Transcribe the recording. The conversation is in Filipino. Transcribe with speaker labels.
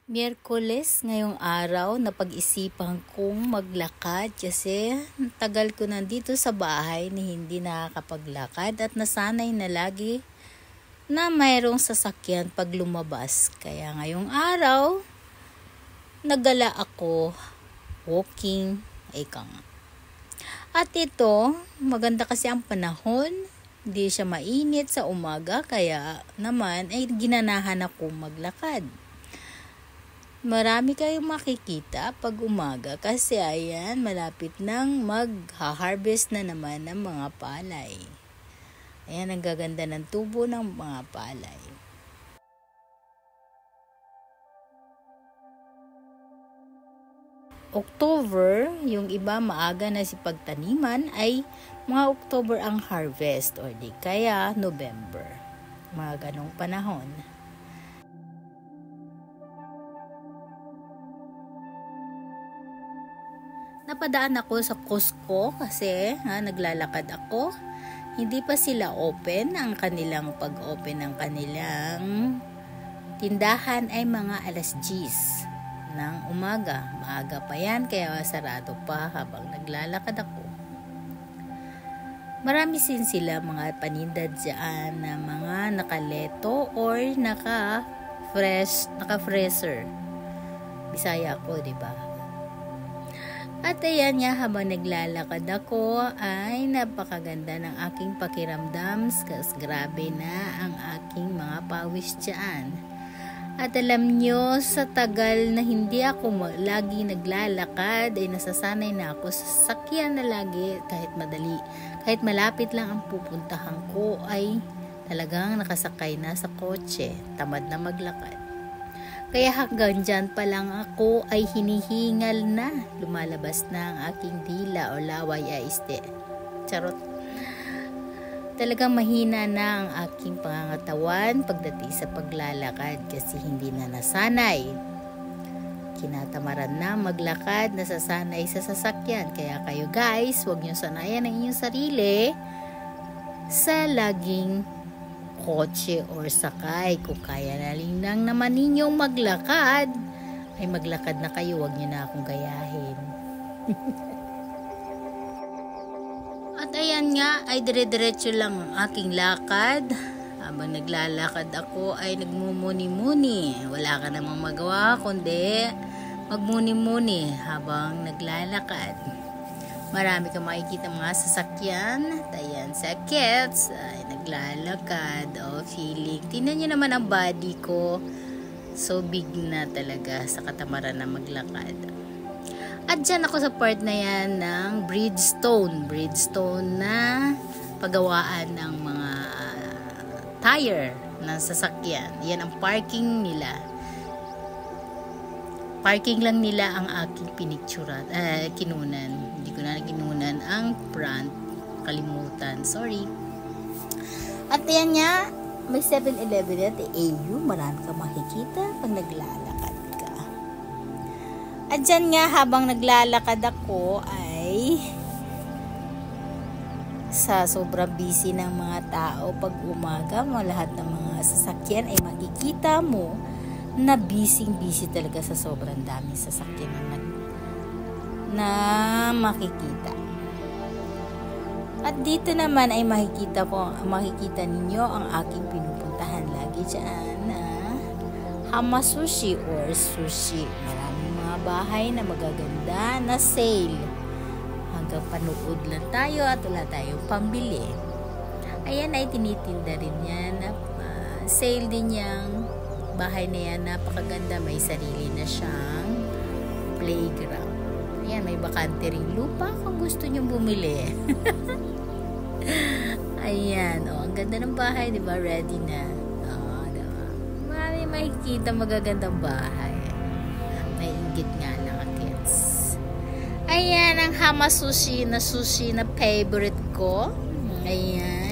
Speaker 1: Miyerkules ngayong araw na pag-isipan kong maglakad kasi tagal ko nandito sa bahay na hindi nakakapaglakad at nasanay na lagi na mayroong sasakyan pag lumabas. Kaya ngayong araw, naggala ako walking, ika nga. At ito, maganda kasi ang panahon, hindi siya mainit sa umaga kaya naman ay ginanahan ako maglakad. Marami kayong makikita pag umaga kasi ayan, malapit nang mag-harvest na naman ng mga palay. Ayan, ang gaganda ng tubo ng mga palay. October, yung iba maaga na si pagtaniman ay mga October ang harvest or di kaya November. Mga ganong panahon. Napadaan ako sa Costco kasi naglalakad ako. Hindi pa sila open. Ang kanilang pag-open ng kanilang tindahan ay mga alas 10 ng umaga. Maaga pa yan kaya sarado pa habang naglalakad ako. Marami sin sila mga paninda dyan na mga nakaleto or naka-freezer. Bisaya ako, diba? At ayan nga, habang naglalakad ako ay napakaganda ng aking pakiramdam kasi grabe na ang aking mga pawis dyan. At alam nyo, sa tagal na hindi ako lagi naglalakad ay nasasanay na ako sa sasakyan na lagi kahit madali. Kahit malapit lang ang pupuntahan ko ay talagang nakasakay na sa kotse, tamad na maglakad. Kaya hanggang dyan pa lang ako ay hinihingal na. Lumalabas na ang aking dila o laway aiste. Charot. Talagang mahina na ang aking pangangatawan pagdating sa paglalakad kasi hindi na nasanay. Kinatamaran na maglakad, nasasanay sa sasakyan. Kaya kayo guys, huwag nyo sanayan ang inyong sarili sa laging kotse or sakay. Kung kaya na lang naman ninyong maglakad, ay maglakad na kayo, wag nyo na akong gayahin. At ayan nga, ay dire-diretso lang ang aking lakad. Habang naglalakad ako ay nagmumuni-muni. Wala ka namang magawa kundi magmuni-muni habang naglalakad. Marami kang makikita mga sasakyan. Ayan, sa kids ay naglalakad. Feeling. Tingnan nyo naman ang body ko. So big na talaga sa katamaran na maglakad. At dyan ako sa part na yan ng Bridgestone. Bridgestone na pagawaan ng mga tire ng sasakyan. Yan ang parking nila. Parking lang nila ang aking pinicturan, kinunan. Hindi ko na kinunan ang brand. Kalimutan. Sorry. At yan nga, may 7-Eleven at AU. Marami kang makikita pag naglalakad ka. At dyan nga, habang naglalakad ako ay sa sobrang busy ng mga tao pag umaga, lahat ng mga sasakyan ay makikita mo na busy talaga sa sobrang dami sasakyan na makikita. At dito naman ay makikita ninyo ang aking pinupuntahan lagi dyan na Hamasushi or sushi. Maraming mga bahay na magaganda na sale. Hanggang panood lang tayo at wala tayong pambili. Ayan ay tinitinda rin yan. Sale din yung bahay na yan. Napakaganda. May sarili na siyang playground. Ayan, may bakante ring lupa kung gusto nyo bumili. Ayan, ang ganda ng bahay, di ba? Ready na. Diba? Marami makikita magagandang bahay. Nainggit nga lang, kids. Ayan, ang Hamasushi na sushi na favorite ko. Ayan.